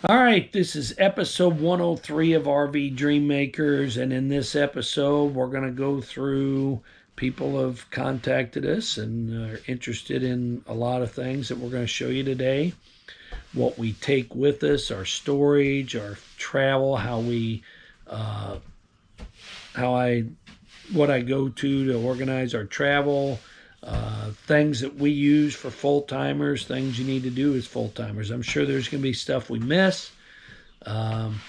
All right, this is episode 103 of RV Dream Makers, and in this episode, we're going to go through people have contacted us and are interested in a lot of things that we're going to show you today. What we take with us, our storage, our travel, uh, what I go to organize our travel, things that we use for full timers, things you need to do as full timers. I'm sure there's going to be stuff we miss. Um,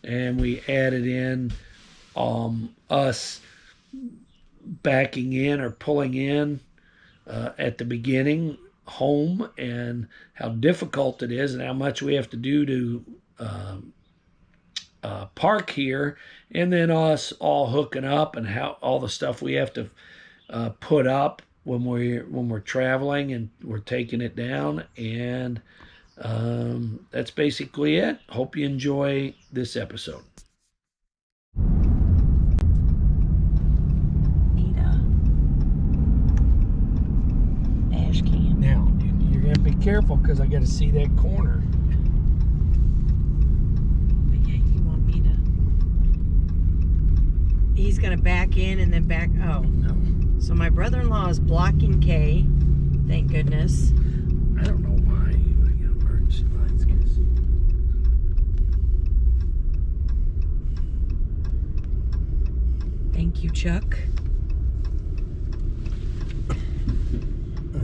and we added in us backing in or pulling in at the beginning home and how difficult it is and how much we have to do to park here, and then us all hooking up and how all the stuff we have to put up when we're traveling and we're taking it down. And that's basically it. Hope you enjoy this episode. Dash cam. Now, you're going to be careful because I got to see that corner. But yeah, you want me to... He's going to back in and then back... Oh, no. So my brother-in-law is blocking K. Thank goodness. I don't know why. I got emergency lights. Thank you, Chuck. I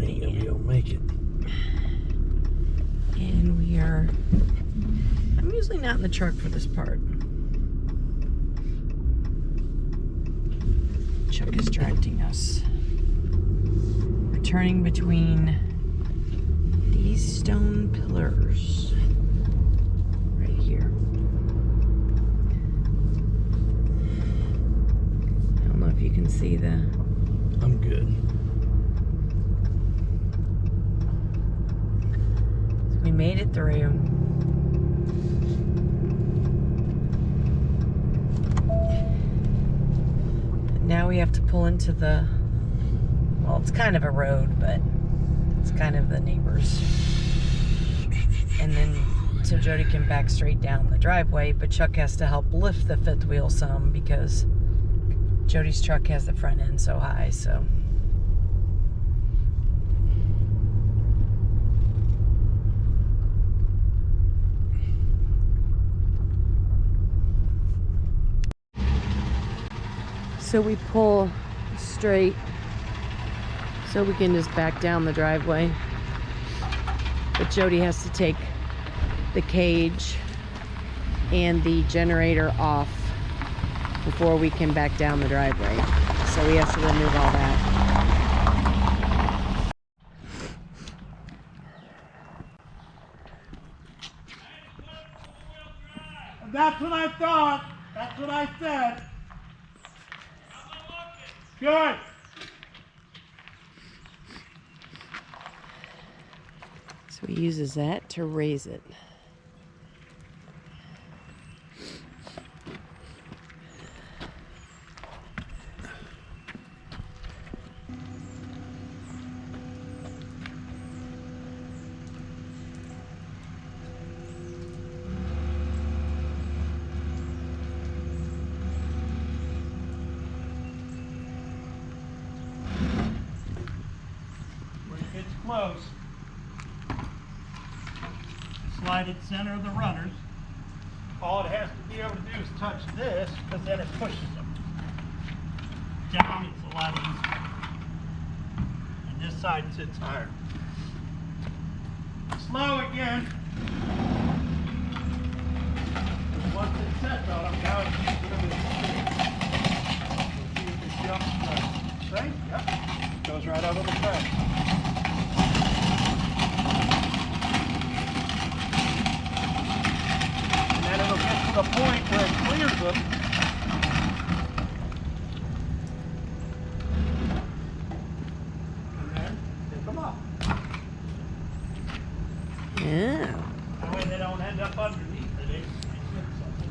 ain't going to be able to make it. And we are... I'm usually not in the truck for this part. Chuck is directing us. We're turning between these stone pillars right here. I don't know if you can see the... I'm good. So we made it through. Now we have to pull into the, well, it's kind of a road, but it's kind of the neighbors. And then, so Jody can back straight down the driveway, but Chuck has to help lift the fifth wheel some because Jody's truck has the front end so high, so. So we pull straight so we can just back down the driveway. But Jody has to take the cage and the generator off before we can back down the driveway. So we have to remove all that. That's what I thought. That's what I said. Good. So he uses that to raise it. It's close. Slide it center of the runners. All it has to be able to do is touch this, because then it pushes them. Down, it's a lot easier. And this side sits higher. Slow again. Once it's set on them, now it's just a little bit of speed. See if it jumps right. Right? Yep. Goes right out of the track. And it'll get to the point where it clears them. And then pick them up. Yeah. That way they don't end up underneath it. They hit something.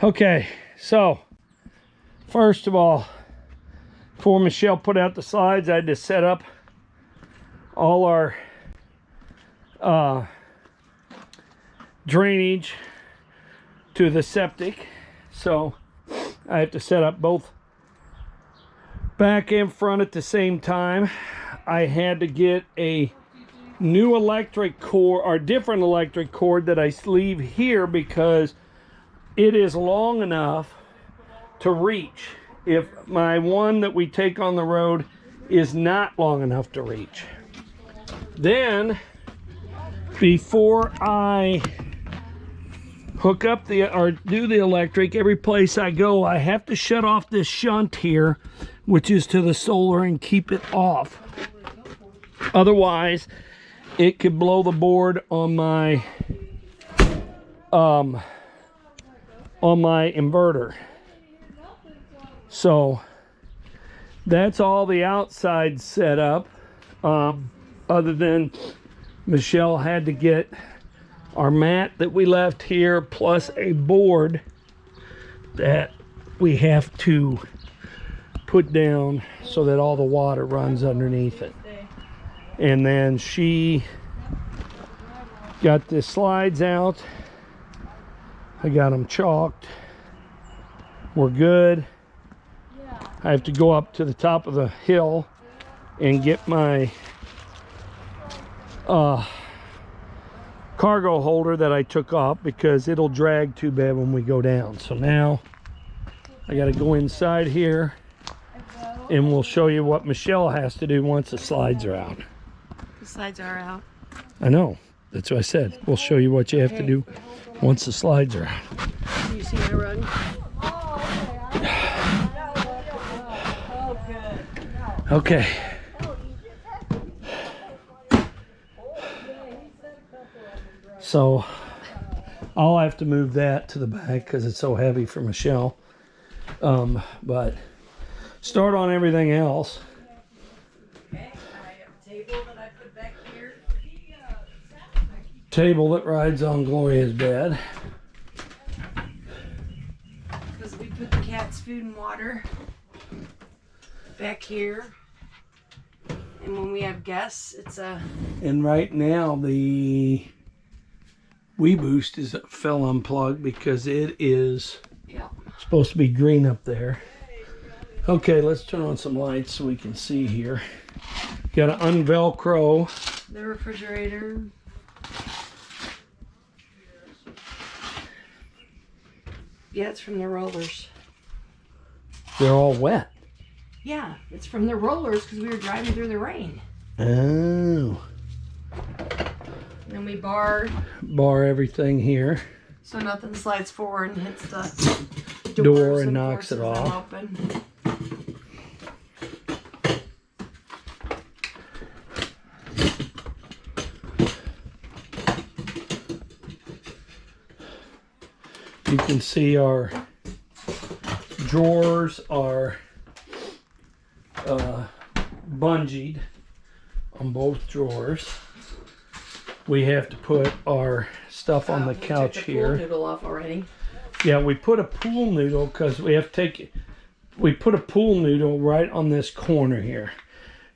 Okay, so first of all, before Michelle put out the slides, I had to set up all our drainage to the septic. So I have to set up both back and front at the same time. I had to get a new electric cord, or different electric cord, that I leave here because it is long enough to reach. If my one that we take on the road is not long enough to reach, then before I hook up or do the electric, every place I go, I have to shut off this shunt here, which is to the solar, and keep it off. Otherwise, it could blow the board on my inverter. So that's all the outside set up. Other than Michelle had to get our mat that we left here, plus a board that we have to put down so that all the water runs underneath it. And then she got the slides out. I got them chalked. We're good. I have to go up to the top of the hill and get my cargo holder that I took off because it'll drag too bad when we go down. So now I got to go inside here and we'll show you what Michelle has to do once the slides are out. The slides are out. I know. That's what I said. We'll show you what you have to do once the slides are out. Do you see my rug? Okay. So I'll have to move that to the back because it's so heavy for Michelle. But start on everything else. Okay, I have a table that I put back here. Table that rides on Gloria's bed. Because we put the cat's food and water back here. And when we have guests, it's a... And right now the Wii Boost fell unplugged because it is supposed to be green up there. Okay, let's turn on some lights so we can see here. Got to unvelcro the refrigerator. Yeah, it's from the rollers. They're all wet. Yeah, it's from the rollers because we were driving through the rain. Oh. Then we bar Everything here. so nothing slides forward and hits the Door and knocks it forces them off. open. You can see our drawers are bungeed on both drawers. We have to put our stuff on the couch took the here. pool noodle off already. Yeah, we put a pool noodle because we have to take. We put a pool noodle right on this corner here.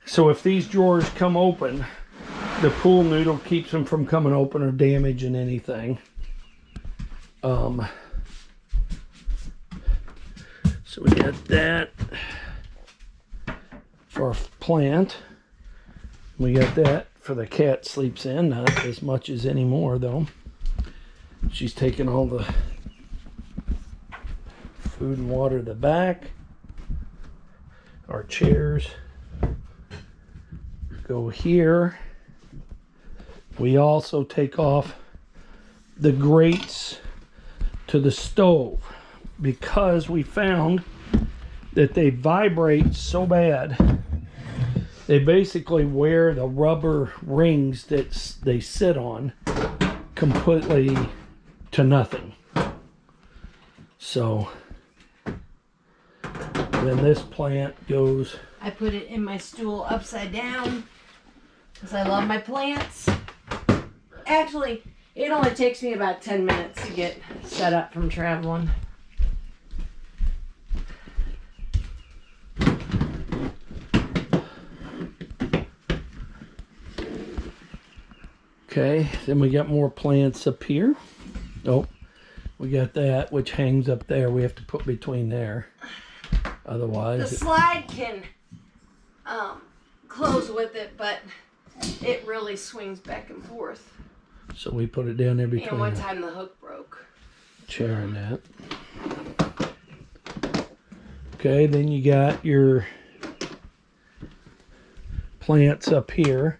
So if these drawers come open, the pool noodle keeps them from coming open or damaging anything. So we got that for our plant. We got that for the cat sleeps in, not as much as anymore though. She's taking all the food and water to the back. Our chairs go here. We also take off the grates to the stove because we found that they vibrate so bad. They basically wear the rubber rings that they sit on completely to nothing. So then this plant goes. I put it in my stool upside down because I love my plants. Actually, it only takes me about 10 minutes to get set up from traveling. Okay, then we got more plants up here. Oh, we got that, which hangs up there. We have to put between there. Otherwise, the slide can close with it, but it really swings back and forth. so we put it down there between And one the time the hook broke. chair and that. Okay, then you got your plants up here.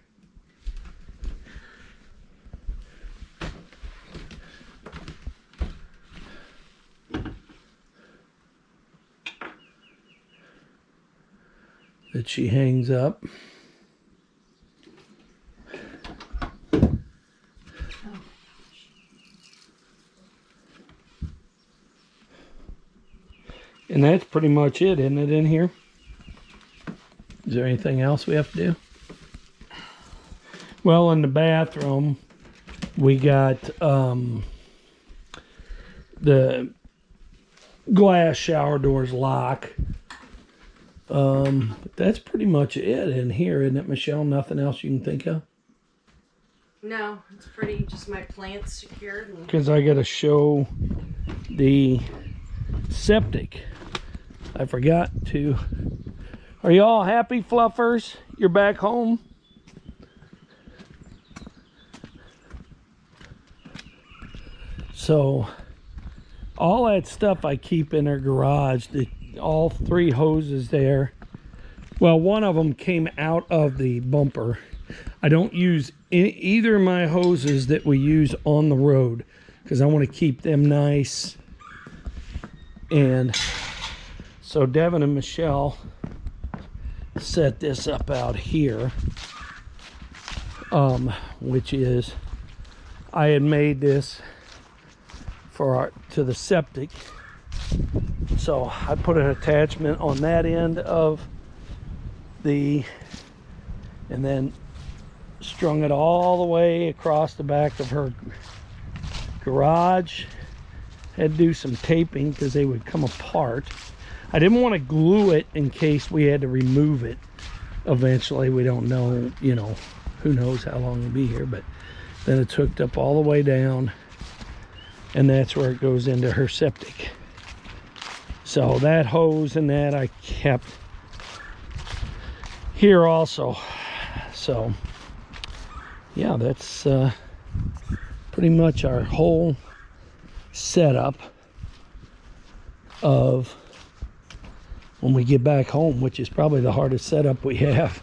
That she hangs up. And that's pretty much it, isn't it, in here? Is there anything else we have to do? Well, in the bathroom, we got the glass shower doors lock. But that's pretty much it in here, isn't it, Michelle? Nothing else you can think of? No, it's pretty, just my plants secured. Because I got to show the septic. I forgot to. Are you all happy, Fluffers? You're back home? So, all that stuff I keep in our garage, all 3 hoses there. Well, one of them came out of the bumper. I don't use either of my hoses that we use on the road because I want to keep them nice. And so Devin and Michelle set this up out here, which is, I had made this for to the septic. So I put an attachment on that end of and then strung it all the way across the back of her garage. Had to do some taping because they would come apart. I didn't want to glue it in case we had to remove it eventually. We don't know, you know, who knows how long it'll be here, but then it's hooked up all the way down, and that's where it goes into her septic. So that hose and that I kept here also. So yeah, that's pretty much our whole setup of when we get back home, which is probably the hardest setup we have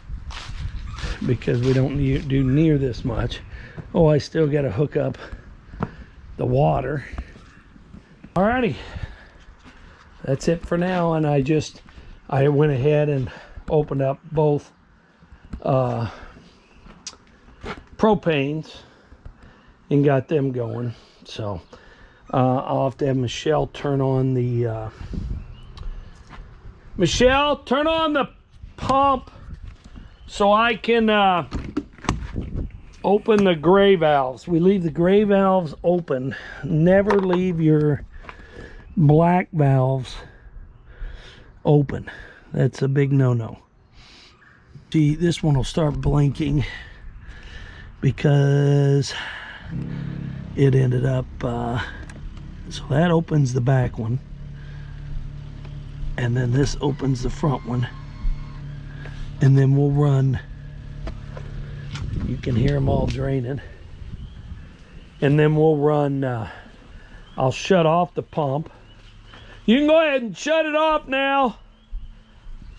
because we don't do near this much. Oh, I still got to hook up the water. Alrighty, that's it for now. And I went ahead and opened up both propanes and got them going. So I'll have to have Michelle turn on the Michelle, turn on the pump so I can open the gray valves. We leave the gray valves open. Never leave your black valves open. That's a big no-no. See, this one will start blinking because it ended up so that opens the back one, and then this opens the front one, and then we'll run, you can hear them all draining, and then we'll run I'll shut off the pump. You can go ahead and shut it off now,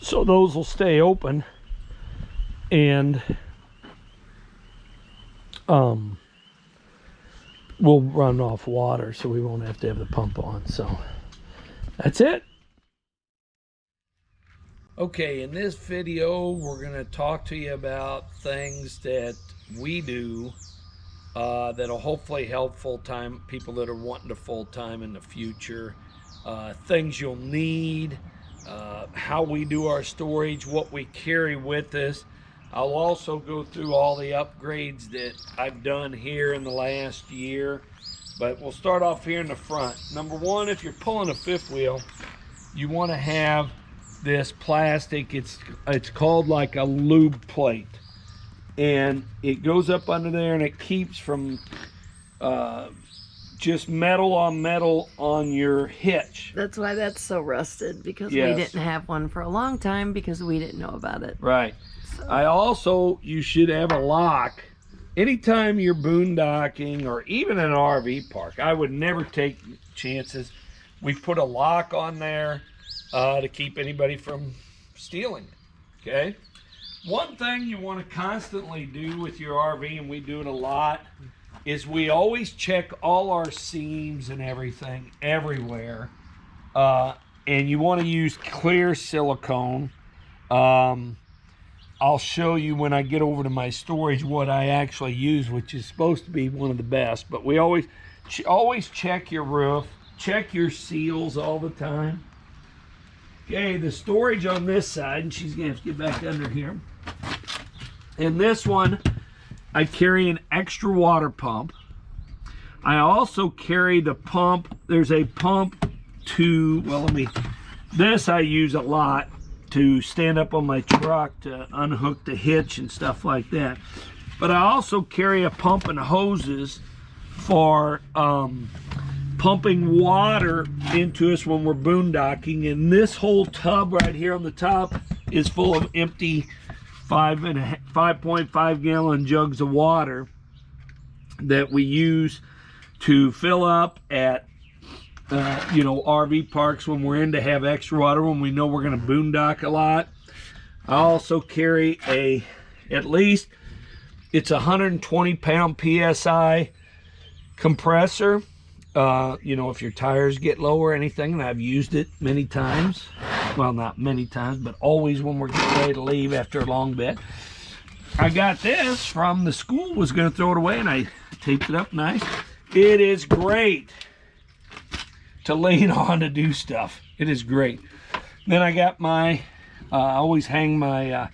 so those will stay open. And we'll run off water, so we won't have to have the pump on. So that's it. Okay, in this video we're going to talk to you about things that we do that'll hopefully help full-time people that are wanting to full-time in the future. Things you'll need, how we do our storage, what we carry with us. I'll also go through all the upgrades that I've done here in the last year, but we'll start off here in the front. Number one, if you're pulling a fifth wheel, you want to have this plastic. It's called like a lube plate. and it goes up under there, and it keeps from just metal on your hitch. That's why that's so rusted, because Yes. we didn't have one for a long time because we didn't know about it. Right. You should have a lock. Anytime you're boondocking or even an RV park, I would never take chances. We put a lock on there to keep anybody from stealing it, okay? One thing you want to constantly do with your RV, and we do it a lot, is we always check all our seams and everything everywhere. And you want to use clear silicone. I'll show you when I get over to my storage what I actually use, which is supposed to be one of the best. But we always check your roof, check your seals all the time. Okay, the storage on this side, and she's gonna have to get back under here. And this one, I carry an extra water pump. I also carry the pump. There's a pump to, well, this I use a lot to stand up on my truck to unhook the hitch and stuff like that. But I also carry a pump and hoses for pumping water into us when we're boondocking. And this whole tub right here on the top is full of empty 5.5 gallon jugs of water that we use to fill up at RV parks when we're in to have extra water when we know we're going to boondock a lot. I also carry at least it's a 120 pound PSI compressor. If your tires get low or anything, and I've used it many times. Well, not many times, but always when we're getting ready to leave after a long bit. I got this from the school, was going to throw it away, and I taped it up nice. It is great to lean on to do stuff. It is great. Then I got I always hang my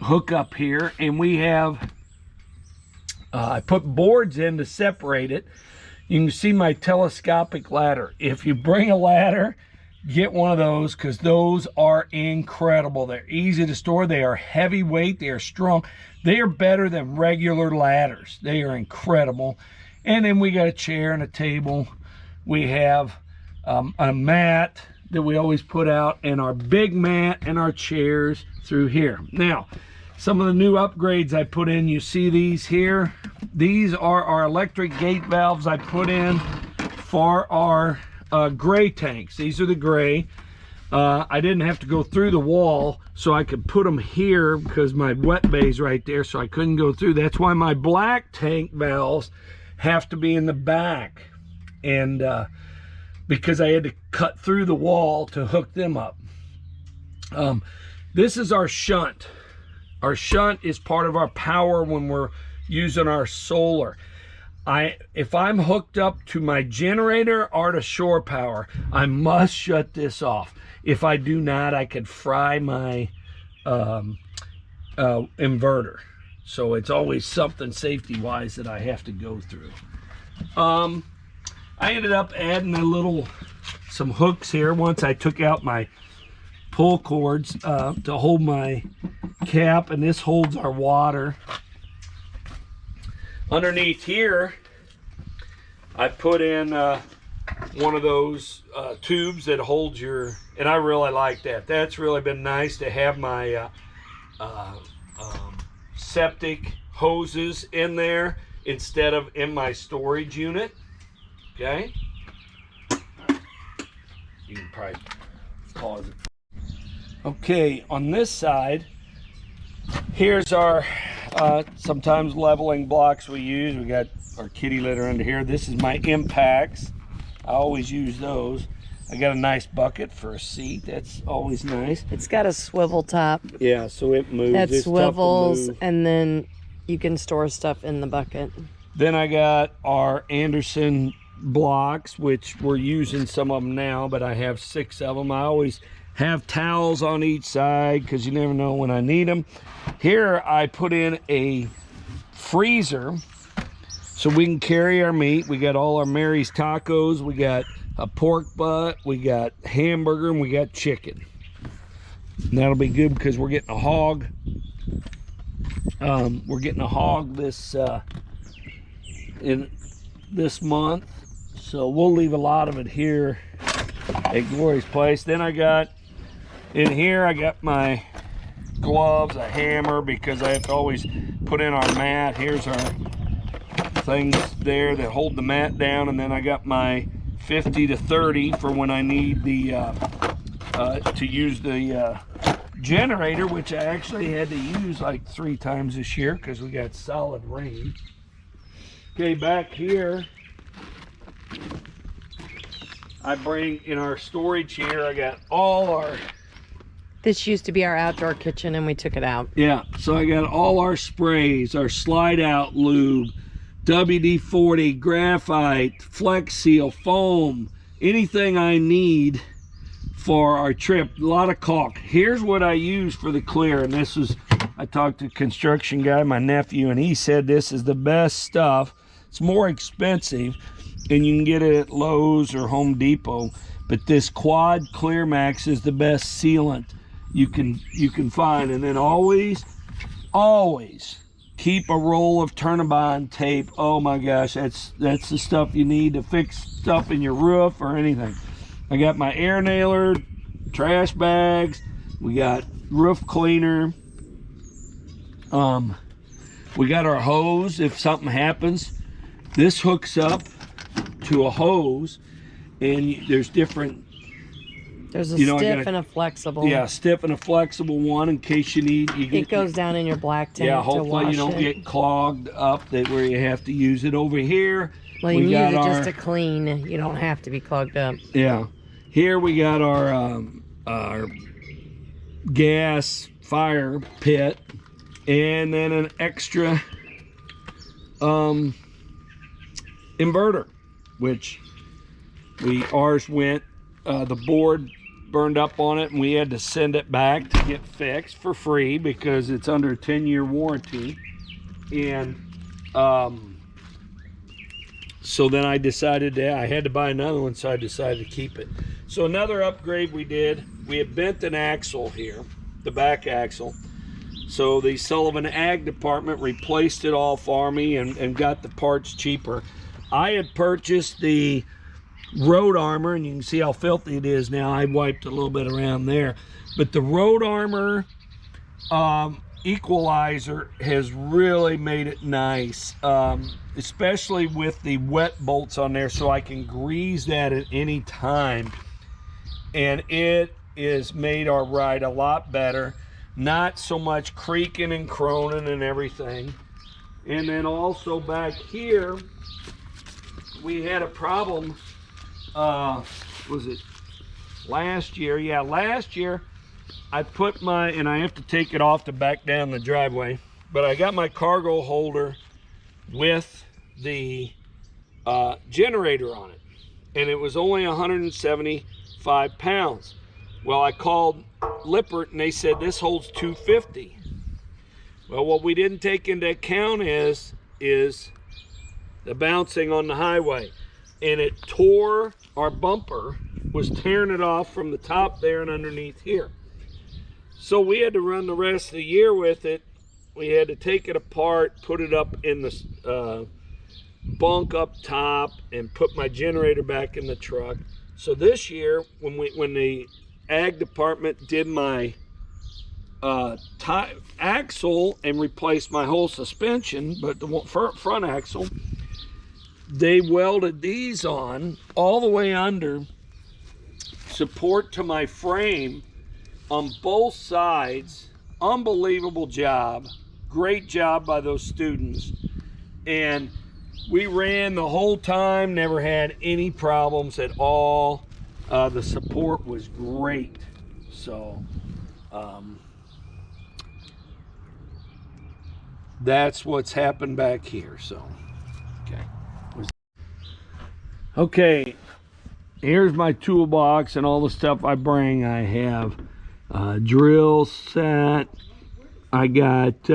hook up here, and we have, I put boards in to separate it. You can see my telescopic ladder. If you bring a ladder, get one of those, because those are incredible. They're easy to store. They are heavyweight. They are strong. They are better than regular ladders. They are incredible. And then we got a chair and a table. We have a mat that we always put out, and our big mat and our chairs through here. Now, some of the new upgrades I put in, you see these here. These are our electric gate valves I put in for our gray tanks. These are the gray. I didn't have to go through the wall, so I could put them here because my wet bay's right there, so I couldn't go through. That's why my black tank valves have to be in the back, and because I had to cut through the wall to hook them up. This is our shunt. Our shunt is part of our power when we're using our solar. If I'm hooked up to my generator or to shore power, I must shut this off. If I do not, I could fry my inverter. So it's always something safety-wise that I have to go through. I ended up adding some hooks here once I took out my pull cords to hold my cap, and this holds our water. Underneath here, I put in one of those tubes that holds your, and I really like that. That's really been nice to have my septic hoses in there instead of in my storage unit. Okay, you can probably pause it. Okay, on this side, here's our sometimes leveling blocks we use. We got our kitty litter under here. This is my impacts. I always use those. I got a nice bucket for a seat. That's always nice. It's got a swivel top Yeah, so it moves. that It's tough to swivels, move. and then you can store stuff in the bucket. Then I got our Anderson blocks, which we're using some of them now, but I have 6 of them. I always have towels on each side because you never know when I need them. Here I put in a freezer so we can carry our meat. We got all our Mary's tacos, we got a pork butt, we got hamburger, and we got chicken. And that'll be good because we're getting a hog We're getting a hog in this month, so we'll leave a lot of it here at Glory's place. Then I got in here, I got my gloves, a hammer, because I have to always put in our mat. Here's our things there that hold the mat down, and then I got my 50 to 30 for when I need the to use the generator, which I actually had to use like 3 times this year because we got solid rain. Okay, back here I bring in our storage here, I got all our, This used to be our outdoor kitchen and we took it out. yeah, so I got all our sprays, our slide out lube, WD-40, graphite, Flex Seal, foam, anything I need for our trip. A lot of caulk. Here's what I use for the clear, and this is, I talked to a construction guy, my nephew, and he said this is the best stuff. It's more expensive and you can get it at Lowe's or Home Depot, but this Quad Clear Max is the best sealant you can find. And then always keep a roll of Turnabond tape. Oh my gosh, that's the stuff you need to fix stuff in your roof or anything. I got my air nailer, trash bags, we got roof cleaner, we got our hose. If something happens, this hooks up to a hose, and there's different, There's a stiff and a flexible. yeah, stiff and a flexible one in case you need. It goes down in your black tank. Yeah, to hopefully wash you don't it. get clogged up that where you have to use it. Over here, Well, you we can got use it our, just to clean. You don't have to be clogged up. yeah. Here we got our gas fire pit, and then an extra inverter, which ours went, the board burned up on it and we had to send it back to get fixed for free because it's under a 10-year warranty. And so then I decided that I had to buy another one, so I decided to keep it. So another upgrade we did, we had bent an axle here, the back axle. So the Sullivan Ag Department replaced it all for me and got the parts cheaper. I had purchased the Road Armor, and you can see how filthy it is now. I wiped a little bit around there. But the Road Armor equalizer has really made it nice, especially with the wet bolts on there, so I can grease that at any time. And it has made our ride a lot better. Not so much creaking and croning and everything. And then also back here, we had a problem, was it last year? Yeah, last year I put my, and I have to take it off to back down the driveway, but I got my cargo holder with the generator on it, and it was only 175 pounds. Well, I called Lippert and they said this holds 250. Well, what we didn't take into account is the bouncing on the highway, and it tore our bumper, was tearing it off from the top there and underneath here. So we had to run the rest of the year with it. We had to take it apart, put it up in the bunk up top, and put my generator back in the truck. So this year, when the Ag Department did my axle and replaced my whole suspension, but the front axle, they welded these on all the way under, support to my frame on both sides. Unbelievable job, great job by those students. And we ran the whole time, never had any problems at all. The support was great. So that's what's happened back here. So okay, here's my toolbox and all the stuff I bring. I have a drill set, I got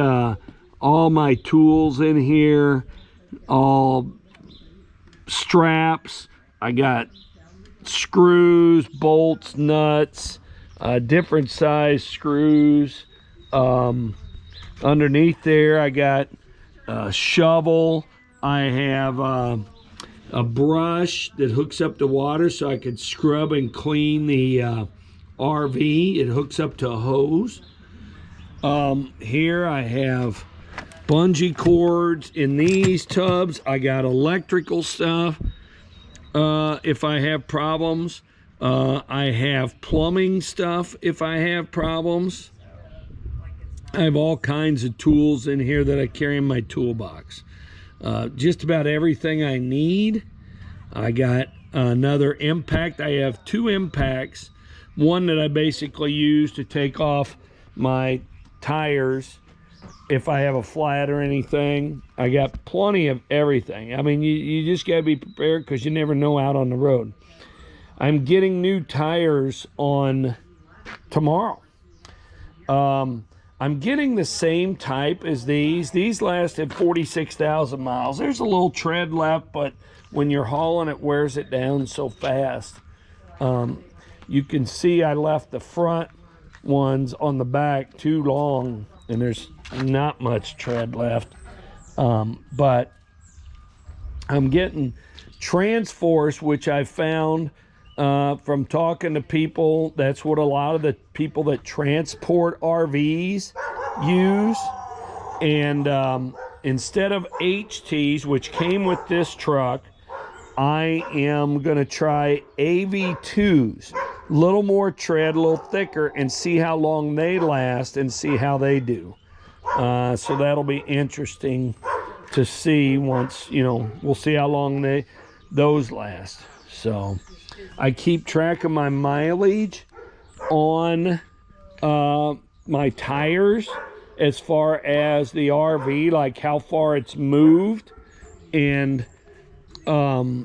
all my tools in here, all straps, I got screws, bolts, nuts, different size screws, Underneath there, I got a shovel. I have a brush that hooks up to water so I could scrub and clean the RV. It hooks up to a hose. Here I have bungee cords in these tubs. I got electrical stuff if I have problems. I have plumbing stuff if I have problems. I have all kinds of tools in here that I carry in my toolbox. Just about everything I need. I got another impact. I have 2 impacts. One that I basically use to take off my tires if I have a flat or anything. I got plenty of everything. I mean, you just got to be prepared because you never know out on the road. I'm getting new tires on tomorrow. I'm getting the same type as these. These lasted 46,000 miles. There's a little tread left, but when you're hauling, it wears it down so fast. You can see I left the front ones on the back too long, and there's not much tread left. But I'm getting Transforce, which I found from talking to people. That's what a lot of the people that transport RVs use. And instead of HTs, which came with this truck, I am going to try AV2s. A little more tread, a little thicker, and see how long they last and see how they do. So that'll be interesting to see once, you know, we'll see how long those last. So I keep track of my mileage on my tires as far as the RV, like how far it's moved. And I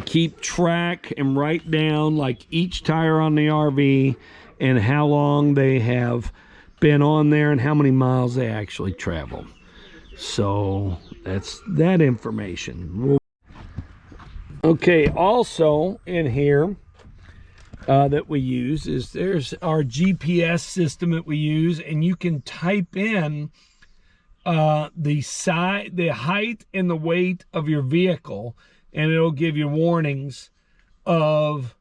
keep track and write down like each tire on the RV and how long they have been on there and how many miles they actually travel. So that's that information. Okay, also in here that we use is there's our GPS system that we use, and you can type in the height and the weight of your vehicle, and it'll give you warnings of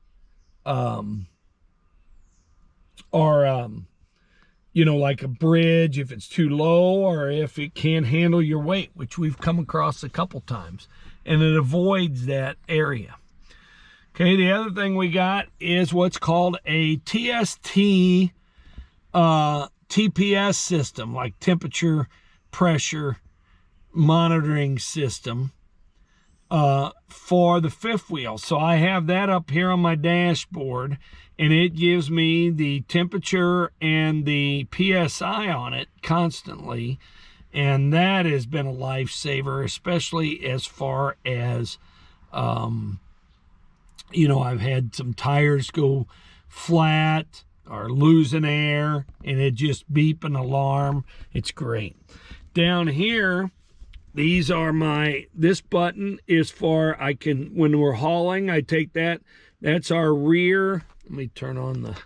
you know, like a bridge, if it's too low or if it can't handle your weight, which we've come across a couple times, and it avoids that area. Okay, the other thing we got is what's called a TST TPS system, like temperature pressure monitoring system for the fifth wheel. So I have that up here on my dashboard, and it gives me the temperature and the PSI on it constantly, and that has been a lifesaver, especially as far as you know, I've had some tires go flat or losing air, and it just beep an alarm. It's great. Down here, these are this button is for, I can, when we're hauling, I take that. That's our rear. Let me turn on the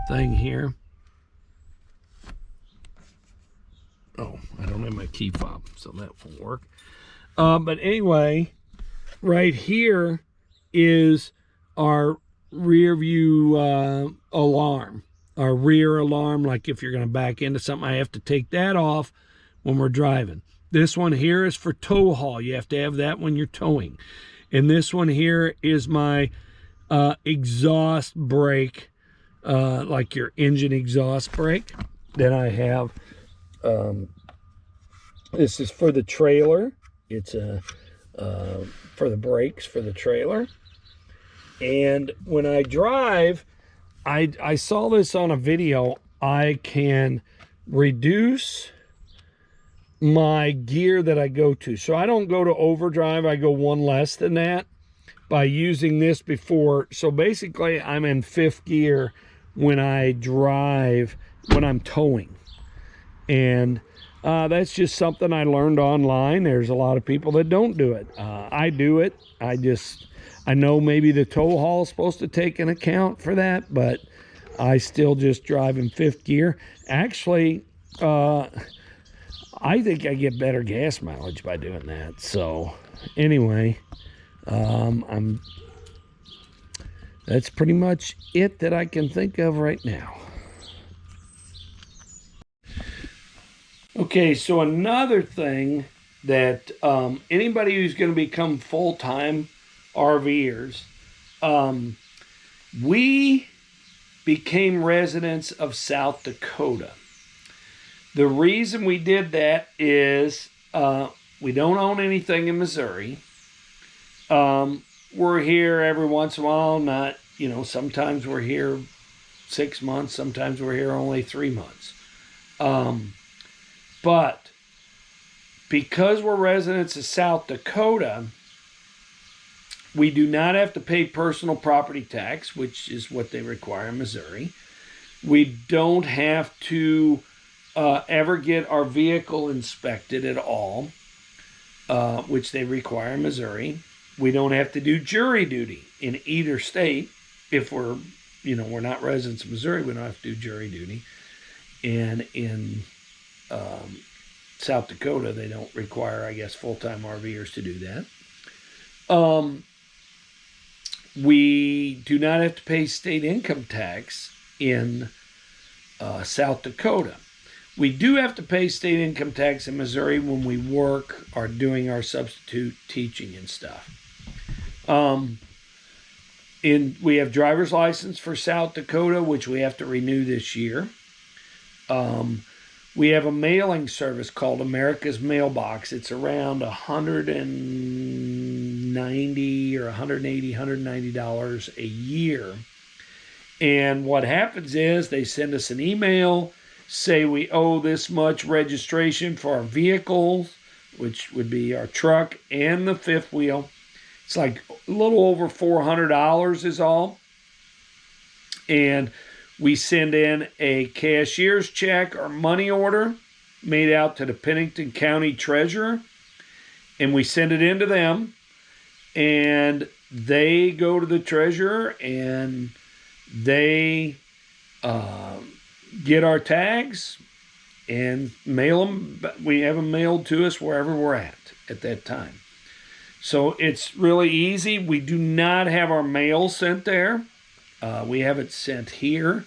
thing here. Oh, I don't have my key fob, so that won't work. But anyway, right here is our rear view alarm, our rear alarm. Like if you're going to back into something, I have to take that off when we're driving. This one here is for tow haul. You have to have that when you're towing. And this one here is my exhaust brake, like your engine exhaust brake. Then I have, this is for the trailer. It's for the brakes for the trailer. And when I drive, I saw this on a video. I can reduce my gear that I go to. So I don't go to overdrive. I go one less than that by using this before. So basically I'm in fifth gear when I drive, when I'm towing. And that's just something I learned online. There's a lot of people that don't do it. I do it. I know maybe the tow haul is supposed to take an account for that, but I still just drive in fifth gear. Actually, Uh, I think I get better gas mileage by doing that. So, anyway, I'm. That's pretty much it that I can think of right now. Okay, so another thing that anybody who's going to become full-time RVers, um, we became residents of South Dakota. The reason we did that is we don't own anything in Missouri. We're here every once in a while, not, sometimes we're here 6 months, sometimes we're here only 3 months. But because we're residents of South Dakota, we do not have to pay personal property tax, which is what they require in Missouri. We don't have to ever get our vehicle inspected at all, which they require in Missouri. We don't have to do jury duty in either state. If we're not residents of Missouri, we don't have to do jury duty. And in South Dakota, they don't require, I guess, full-time RVers to do that. We do not have to pay state income tax in South Dakota. We do have to pay state income tax in Missouri when we work or doing our substitute teaching and stuff. We have driver's license for South Dakota, which we have to renew this year. We have a mailing service called America's Mailbox. It's around $190 or $190 a year. And what happens is they send us an email, say we owe this much registration for our vehicles, which would be our truck and the fifth wheel. It's like a little over $400 is all. And we send in a cashier's check or money order made out to the Pennington County Treasurer, and we send it in to them, and they go to the treasurer and they get our tags and mail them. We have them mailed to us wherever we're at that time. So it's really easy. We do not have our mail sent there. We have it sent here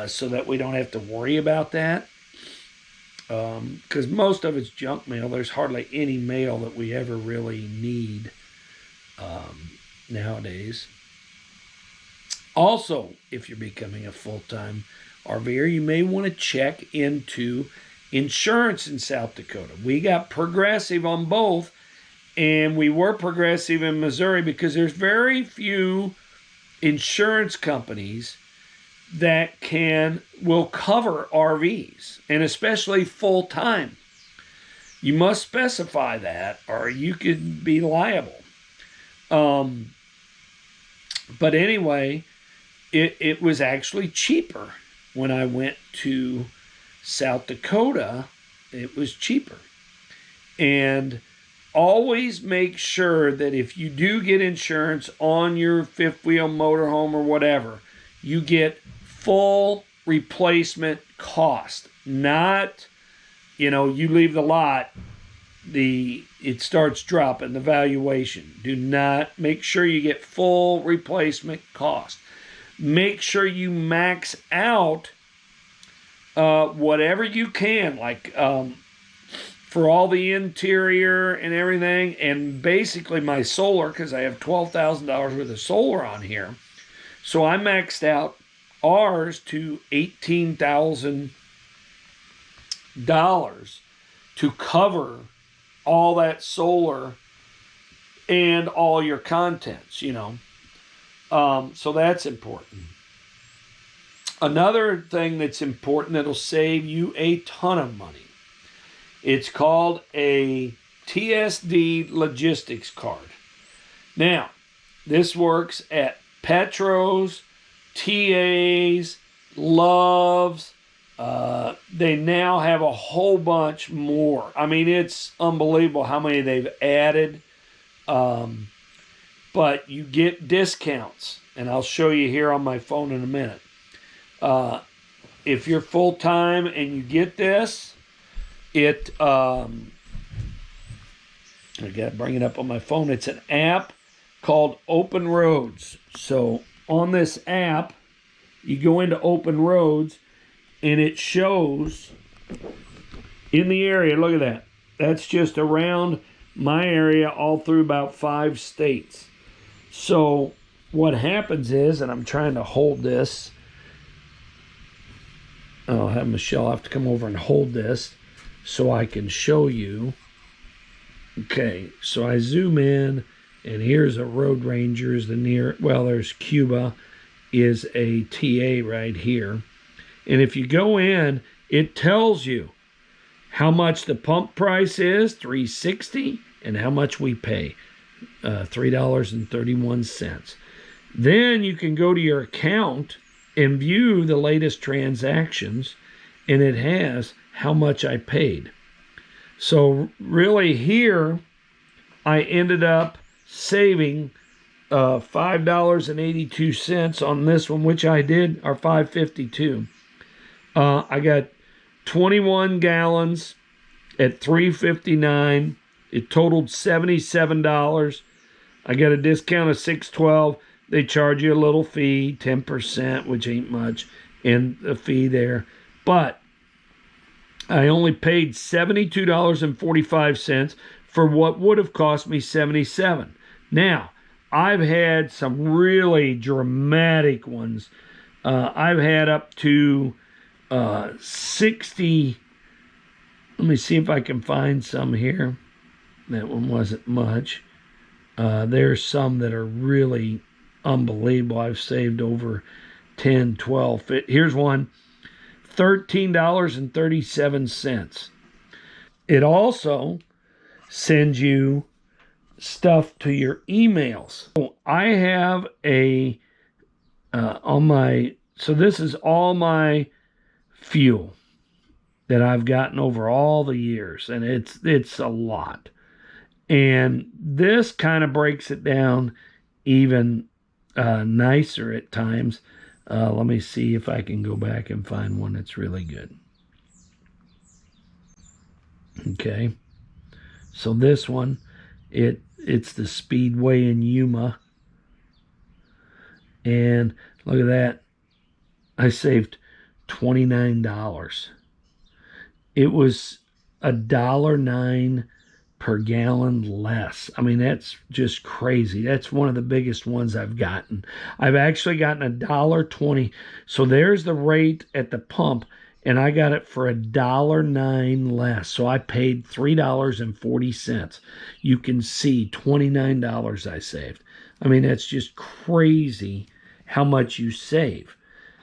so that we don't have to worry about that. Because most of it's junk mail. There's hardly any mail that we ever really need nowadays. Also, if you're becoming a full-time RVer, you may want to check into insurance in South Dakota. We got Progressive on both, and we were Progressive in Missouri because there's very few insurance companies that will cover RVs, and especially full time. You must specify that or you could be liable. But anyway, it was actually cheaper when I went to South Dakota. It was cheaper. And always make sure that if you do get insurance on your fifth wheel motorhome or whatever, you get full replacement cost. Not, you leave the lot, it starts dropping the valuation. Make sure you get full replacement cost. Make sure you max out whatever you can, like for all the interior and everything, and basically my solar, because I have $12,000 worth of solar on here. So I maxed out ours to $18,000 to cover all that solar and all your contents, so that's important. Another thing that's important that'll save you a ton of money. It's called a TSD logistics card. Now, this works at Petros, TAs, Loves. They now have a whole bunch more. I mean, it's unbelievable how many they've added. But you get discounts, and I'll show you here on my phone in a minute. if you're full-time and you get this, I gotta bring it up on my phone. It's an app called Open Roads. So on this app, you go into Open Roads and it shows in the area. Look at that. That's just around my area all through about 5 states. So what happens is, and I'm trying to hold this. I'll have Michelle have to come over and hold this so I can show you. Okay, so I zoom in, and here's a road ranger. Is the near, well, there's Cuba, is a TA right here. And if you go in, it tells you how much the pump price is, $3.60, and how much we pay, $3.31. Then you can go to your account and view the latest transactions, and it has how much I paid. So really here, I ended up saving $5.82 on this one, which I did, or $5.52. I got 21 gallons at $3.59. It totaled $77. I got a discount of $6.12. They charge you a little fee, 10%, which ain't much, and a fee there. But I only paid $72.45 for what would have cost me $77. Now, I've had some really dramatic ones. I've had up to 60. Let me see if I can find some here. That one wasn't much. There's some that are really unbelievable. I've saved over 10, 12. Here's one, $13.37. It also sends you stuff to your emails. So I have a on my, so this is all my fuel that I've gotten over all the years, and it's a lot. And this kind of breaks it down even nicer at times. Let me see if I can go back and find one that's really good. Okay, so this one, it's the Speedway in Yuma, and look at that. I saved $29. It was $1.09 per gallon less. I mean, that's just crazy. That's one of the biggest ones I've gotten. I've actually gotten $1.20. So there's the rate at the pump, and I got it for $1.09 less. So I paid $3.40. You can see $29 I saved. I mean, that's just crazy how much you save.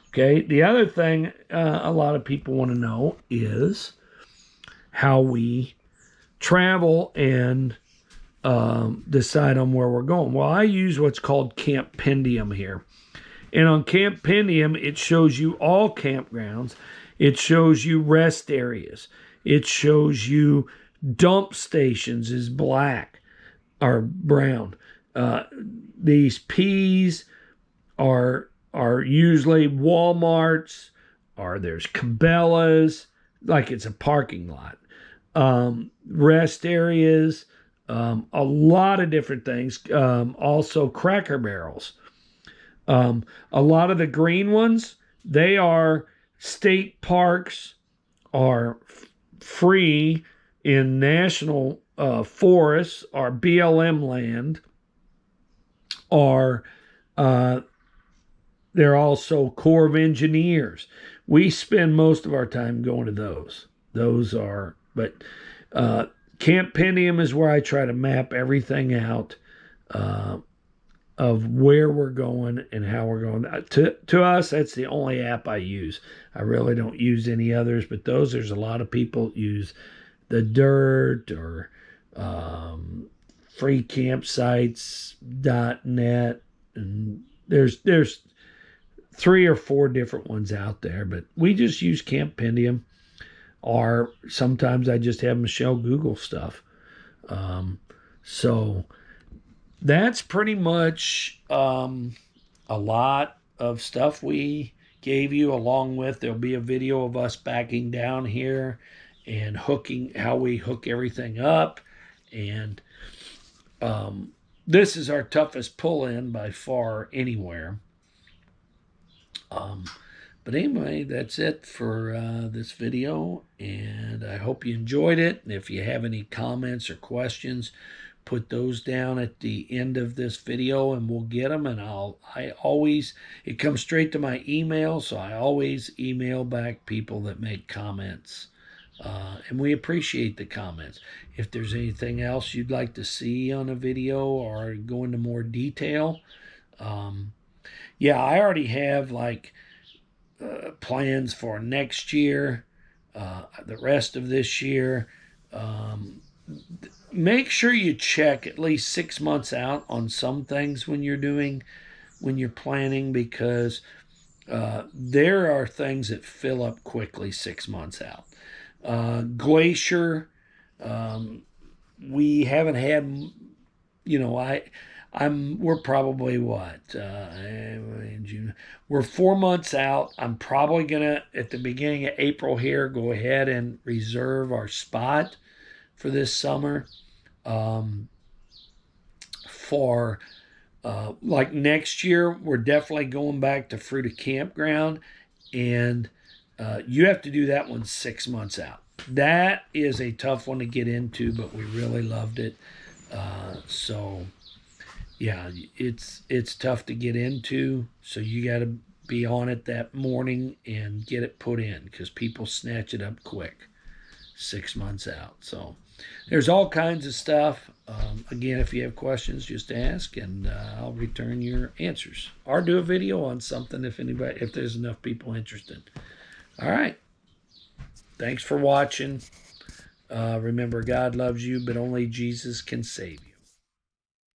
Okay, the other thing a lot of people want to know is how we travel and decide on where we're going. Well, I use what's called Campendium here. And on Campendium, it shows you all campgrounds. It shows you rest areas. It shows you dump stations is black or brown. These P's are usually Walmarts, or there's Cabela's, like it's a parking lot. Rest areas, a lot of different things. Also Cracker Barrels. A lot of the green ones, they are state parks, are free in national forests, or BLM land, or they're also Corps of Engineers. We spend most of our time going to those. Those are, but Campendium is where I try to map everything out of where we're going and how we're going. To us, that's the only app I use. I really don't use any others, but there's a lot of people use the Dirt or freecampsites.net, and there's 3 or 4 different ones out there, but we just use Campendium, or sometimes I just have Michelle Google stuff. So that's pretty much a lot of stuff we gave you, along with there'll be a video of us backing down here and hooking, how we hook everything up. And this is our toughest pull in by far anywhere. But anyway, that's it for this video, and I hope you enjoyed it. And if you have any comments or questions, put those down at the end of this video and we'll get them. And it comes straight to my email, so I always email back people that make comments. And we appreciate the comments. If there's anything else you'd like to see on a video or go into more detail, yeah, I already have like plans for next year, the rest of this year. Make sure you check at least 6 months out on some things when you're planning, because there are things that fill up quickly 6 months out. Glacier, we haven't had, we're probably what, in June, we're 4 months out. I'm probably gonna, at the beginning of April here, go ahead and reserve our spot for this summer. For like next year, we're definitely going back to Fruita Campground, and you have to do that one 6 months out. That is a tough one to get into, but we really loved it. So yeah, it's tough to get into, so you got to be on it that morning and get it put in, because people snatch it up quick 6 months out. So there's all kinds of stuff. Again, if you have questions, just ask, and I'll return your answers, or do a video on something if there's enough people interested. All right. Thanks for watching. Remember, God loves you, but only Jesus can save you.